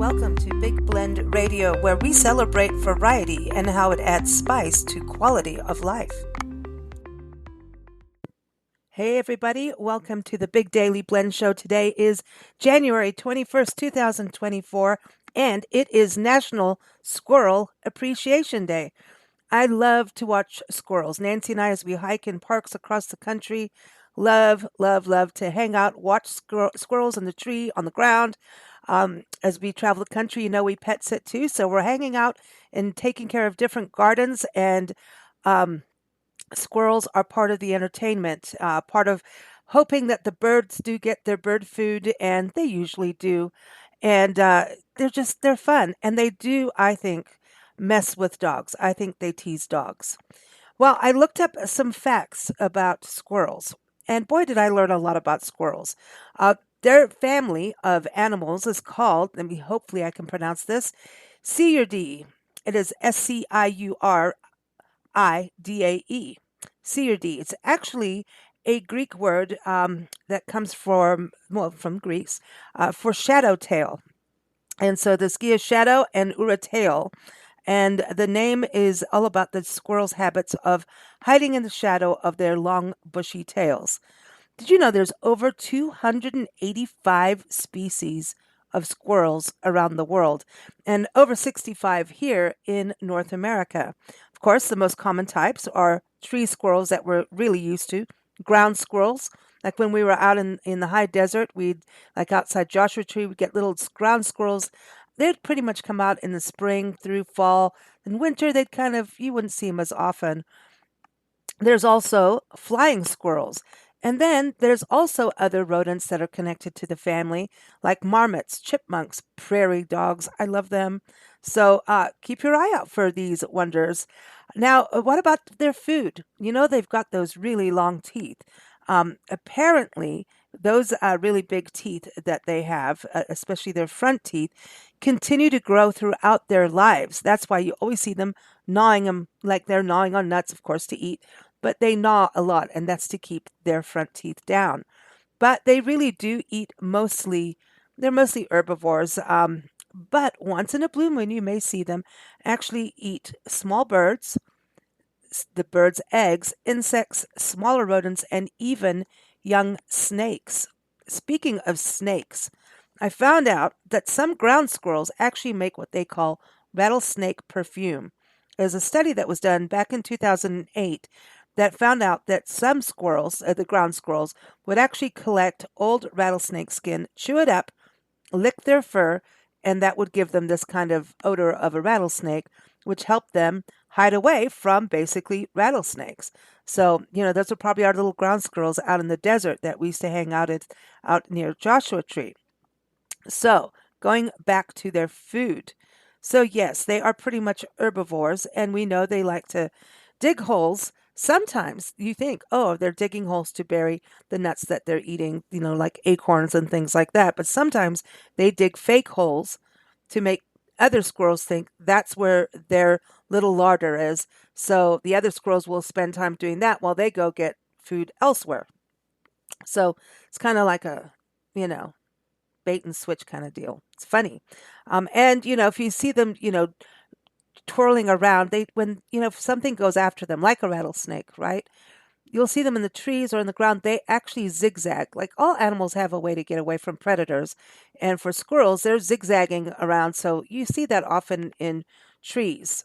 Welcome to Big Blend Radio, where we celebrate variety and how it adds spice to quality of life. Hey everybody, welcome to the Big Daily Blend Show. Today is January 21st, 2024, and it is National Squirrel Appreciation Day. I love to watch squirrels. Nancy and I, as we hike in parks across the country, love to hang out, watch squirrels in the tree, on the ground. As we travel the country, we pet sit too. So we're hanging out and taking care of different gardens, and squirrels are part of the entertainment, part of hoping that the birds do get their bird food, and they usually do. And they're fun. And they do, I think, mess with dogs. I think they tease dogs. Well, I looked up some facts about squirrels, and boy, did I learn a lot about squirrels. Their family of animals is called, hopefully I can pronounce this, Sciuridae. It is Sciuridae. Sciuridae. It's actually a Greek word that comes from Greece, for shadow tail. And so the Scia shadow and Ura tail. And the name is all about the squirrels' habits of hiding in the shadow of their long, bushy tails. Did you know there's over 285 species of squirrels around the world, and over 65 here in North America? Of course, the most common types are tree squirrels that we're really used to, ground squirrels. Like when we were out in the high desert, like outside Joshua Tree, we'd get little ground squirrels. They'd pretty much come out in the spring through fall. In winter, you wouldn't see them as often. There's also flying squirrels. And then there's also other rodents that are connected to the family, like marmots, chipmunks, prairie dogs. I love them. So keep your eye out for these wonders. Now, what about their food? They've got those really long teeth. Apparently, those really big teeth that they have, especially their front teeth, continue to grow throughout their lives. That's why you always see them gnawing them, like they're gnawing on nuts, of course, to eat. But they gnaw a lot, and that's to keep their front teeth down. But they really do eat they're mostly herbivores. But once in a blue moon, you may see them actually eat small birds, the birds' eggs, insects, smaller rodents, and even young snakes. Speaking of snakes, I found out that some ground squirrels actually make what they call rattlesnake perfume. There's a study that was done back in 2008 that found out that some squirrels, the ground squirrels, would actually collect old rattlesnake skin, chew it up, lick their fur, and that would give them this kind of odor of a rattlesnake, which helped them hide away from basically rattlesnakes. So, those are probably our little ground squirrels out in the desert that we used to hang out near Joshua Tree. So, going back to their food. So, yes, they are pretty much herbivores, and we know they like to dig holes. Sometimes you think, oh, they're digging holes to bury the nuts that they're eating, like acorns and things like that. But sometimes they dig fake holes to make other squirrels think that's where their little larder is. So the other squirrels will spend time doing that while they go get food elsewhere. So it's kind of like a, bait and switch kind of deal. It's funny. And, if you see them, twirling around, if something goes after them, like a rattlesnake, right? You'll see them in the trees or in the ground. They actually zigzag. Like all animals have a way to get away from predators. And for squirrels, they're zigzagging around. So you see that often in trees.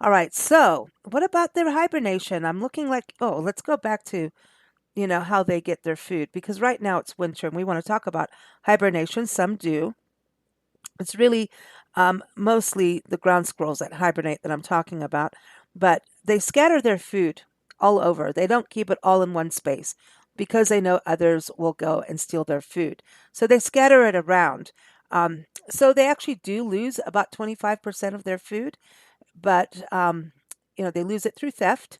All right. So what about their hibernation? I'm looking let's go back to, how they get their food, because right now it's winter and we want to talk about hibernation. Some do. It's really mostly the ground squirrels that hibernate that I'm talking about, but they scatter their food all over. They don't keep it all in one space because they know others will go and steal their food. So they scatter it around. So they actually do lose about 25% of their food, but they lose it through theft.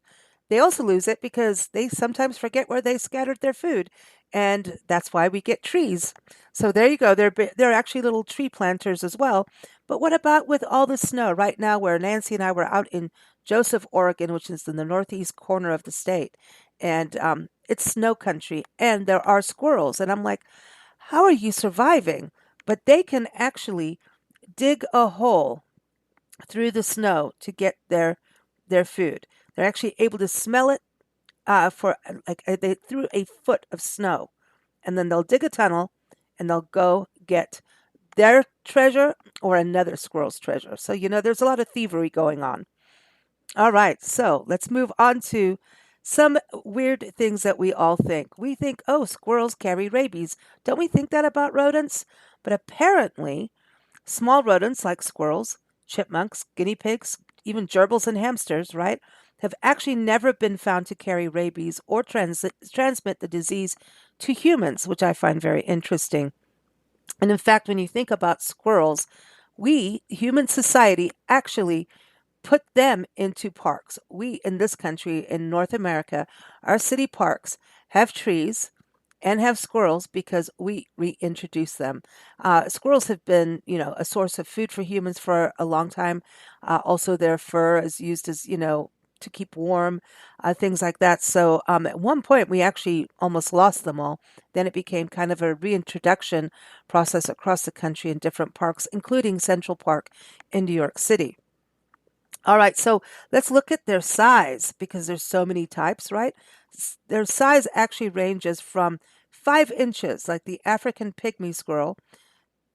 They also lose it because they sometimes forget where they scattered their food, and that's why we get trees. So there you go. They're actually little tree planters as well. But what about with all the snow right now, where Nancy and I were out in Joseph, Oregon, which is in the northeast corner of the state, and it's snow country, and there are squirrels, and I'm like, how are you surviving? But they can actually dig a hole through the snow to get their food. They're actually able to smell it for they through a foot of snow, and then they'll dig a tunnel, and they'll go get their treasure or another squirrel's treasure. So there's a lot of thievery going on. All right, so let's move on to some weird things that we all think. We think, oh, squirrels carry rabies. Don't we think that about rodents? But apparently, small rodents like squirrels, chipmunks, guinea pigs, even gerbils and hamsters, right, have actually never been found to carry rabies or transmit the disease to humans, which I find very interesting. And in fact, when you think about squirrels, we, human society, actually put them into parks. We, in this country, in North America, our city parks have trees and have squirrels because we reintroduce them. Squirrels have been, a source of food for humans for a long time. Also, their fur is used as, to keep warm, things like that. So at one point, we actually almost lost them all. Then it became kind of a reintroduction process across the country in different parks, including Central Park in New York City. All right, so let's look at their size because there's so many types, right? Their size actually ranges from 5 inches, like the African pygmy squirrel.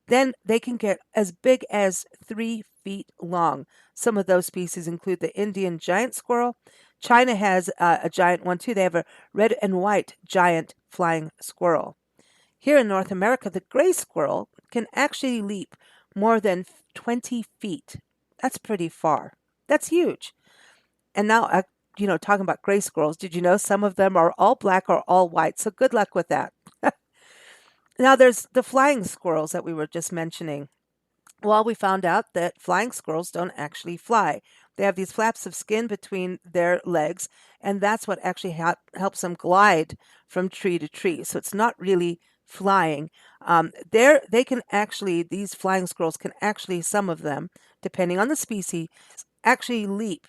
Then they can get as big as 3 feet long. Some of those species include the Indian giant squirrel. China has a giant one too. They have a red and white giant flying squirrel. Here in North America, the gray squirrel can actually leap more than 20 feet. That's pretty far. That's huge. And now, talking about gray squirrels, did you know some of them are all black or all white? So good luck with that. Now, there's the flying squirrels that we were just mentioning. Well, we found out that flying squirrels don't actually fly. They have these flaps of skin between their legs, and that's what actually helps them glide from tree to tree. So it's not really flying. They can actually, these flying squirrels can actually, some of them, depending on the species, actually leap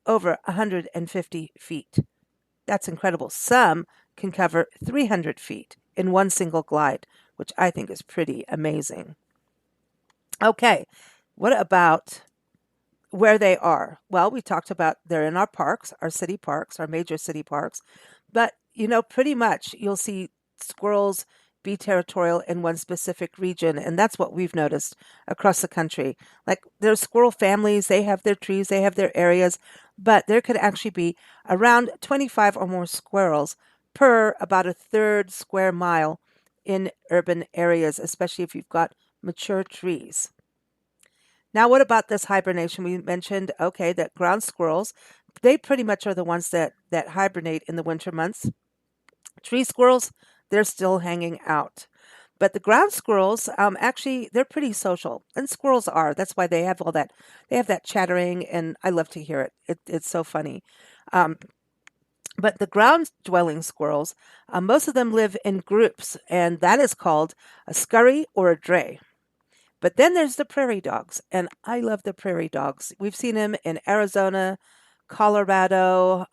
over 150 feet. That's incredible. Some can cover 300 feet in one single glide, which I think is pretty amazing. Okay, what about where they are? Well, we talked about they're in our parks, our city parks, our major city parks, but pretty much you'll see squirrels be territorial in one specific region, and that's what we've noticed across the country. Like there's squirrel families, they have their trees, they have their areas, but there could actually be around 25 or more squirrels per about a third square mile in urban areas, especially if you've got mature trees. Now, what about this hibernation? We mentioned, okay, that ground squirrels, they pretty much are the ones that hibernate in the winter months. Tree squirrels, they're still hanging out. But the ground squirrels, actually, they're pretty social, and squirrels are. That's why they have all that. They have that chattering, and I love to hear it. It's so funny. But the ground-dwelling squirrels, most of them live in groups, and that is called a scurry or a dray. But then there's the prairie dogs, and I love the prairie dogs. We've seen them in Arizona, Colorado,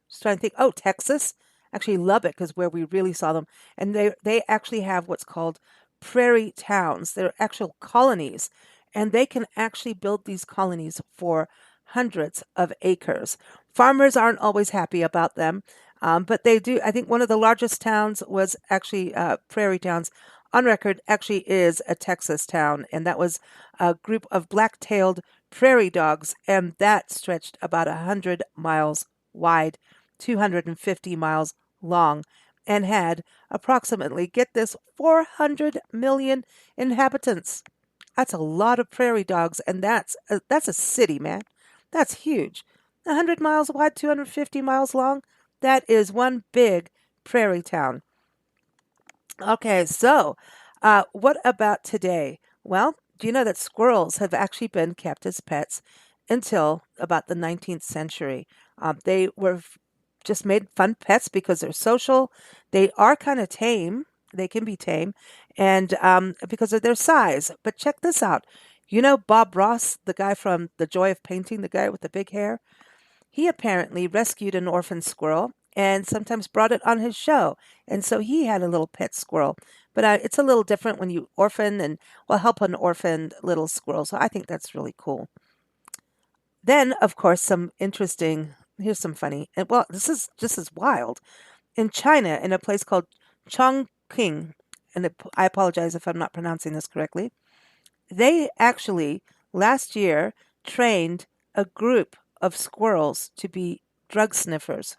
just trying to think, oh, Texas. Actually, Lubbock is where we really saw them. And they actually have what's called prairie towns. They're actual colonies, and they can actually build these colonies for hundreds of acres. Farmers aren't always happy about them, but they do. I think one of the largest towns was actually prairie towns on record actually is a Texas town, and that was a group of black-tailed prairie dogs, and that stretched about 100 miles wide, 250 miles long, and had approximately, get this, 400 million inhabitants. That's a lot of prairie dogs, and that's a city, man. That's huge. 100 miles wide, 250 miles long. That is one big prairie town. Okay, so what about today? Well, do you know that squirrels have actually been kept as pets until about the 19th century? They were just made fun pets because they're social. They are kind of tame. They can be tame, and because of their size. But check this out. You know Bob Ross, the guy from The Joy of Painting, the guy with the big hair? He apparently rescued an orphan squirrel and sometimes brought it on his show. And so he had a little pet squirrel. But it's a little different when you orphan and, well, help an orphaned little squirrel. So I think that's really cool. Then, of course, some interesting. Here's some funny. And well, this is just as wild. In China, in a place called Chongqing, and I apologize if I'm not pronouncing this correctly. They actually last year trained a group of squirrels to be drug sniffers.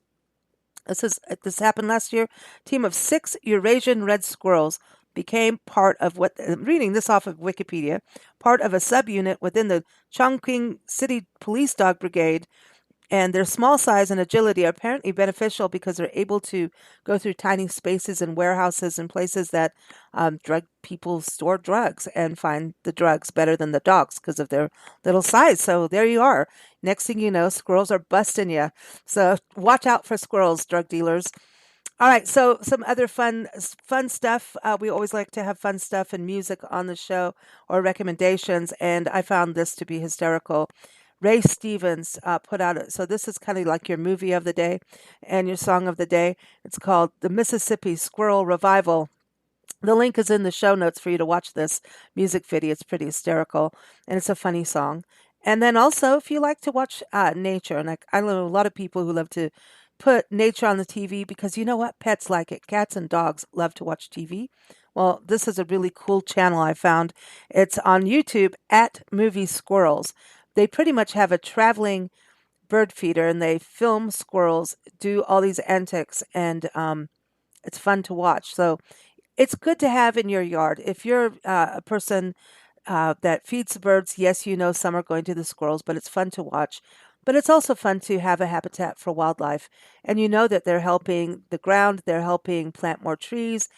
This happened last year. A team of 6 Eurasian red squirrels became part of what I'm reading this off of Wikipedia, part of a subunit within the Chongqing City Police Dog Brigade, and their small size and agility are apparently beneficial because they're able to go through tiny spaces and warehouses and places that drug people store drugs and find the drugs better than the dogs because of their little size. So there you are. Next thing you know, squirrels are busting you. So watch out for squirrels, drug dealers. All right, so some other fun stuff. We always like to have fun stuff and music on the show or recommendations, and I found this to be hysterical. Ray Stevens put out it. So this is kind of like your movie of the day and your song of the day. It's called The Mississippi Squirrel Revival. The link is in the show notes for you to watch this music video. It's pretty hysterical, and it's a funny song. And then also, if you like to watch nature, and I know a lot of people who love to put nature on the TV because you know what? Pets like it. Cats and dogs love to watch TV. Well, this is a really cool channel I found. It's on YouTube at Movie Squirrels. They pretty much have a traveling bird feeder and they film squirrels do all these antics, and it's fun to watch. So it's good to have in your yard. If you're a person that feeds the birds, yes, you know some are going to the squirrels, but it's fun to watch. But it's also fun to have a habitat for wildlife. And you know that they're helping the ground, they're helping plant more trees,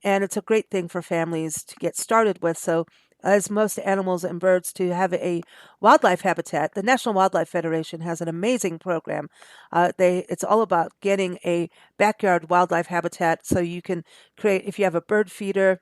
and it's a great thing for families to get started with. So, as most animals and birds, to have a wildlife habitat, the National Wildlife Federation has an amazing program. It's all about getting a backyard wildlife habitat so you can create, if you have a bird feeder,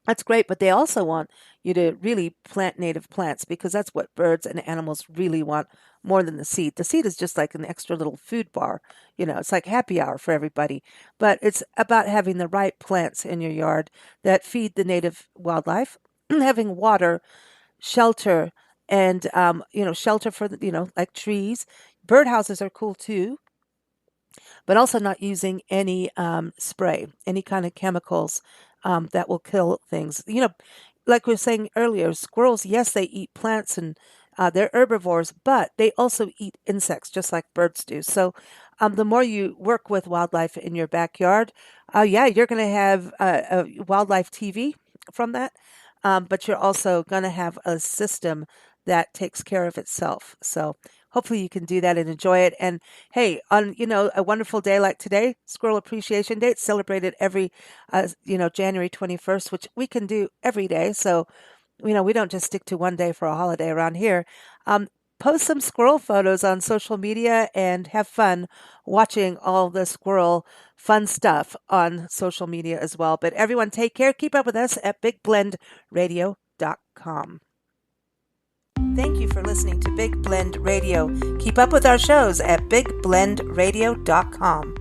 that's great, but they also want you to really plant native plants because that's what birds and animals really want more than the seed. The seed is just like an extra little food bar. You know, it's like happy hour for everybody. But it's about having the right plants in your yard that feed the native wildlife, having water, shelter, and, shelter for, like trees. Birdhouses are cool too, but also not using any spray, any kind of chemicals that will kill things. Like we were saying earlier, squirrels, yes, they eat plants and they're herbivores, but they also eat insects just like birds do. So the more you work with wildlife in your backyard, yeah, you're going to have a wildlife TV from that, but you're also going to have a system that takes care of itself. So hopefully you can do that and enjoy it. And hey, on a wonderful day like today, Squirrel Appreciation Day, it's celebrated every January 21st, which we can do every day. So we don't just stick to one day for a holiday around here. Post some squirrel photos on social media and have fun watching all the squirrel fun stuff on social media as well. But everyone, take care. Keep up with us at bigblendradio.com. Thank you for listening to Big Blend Radio. Keep up with our shows at bigblendradio.com.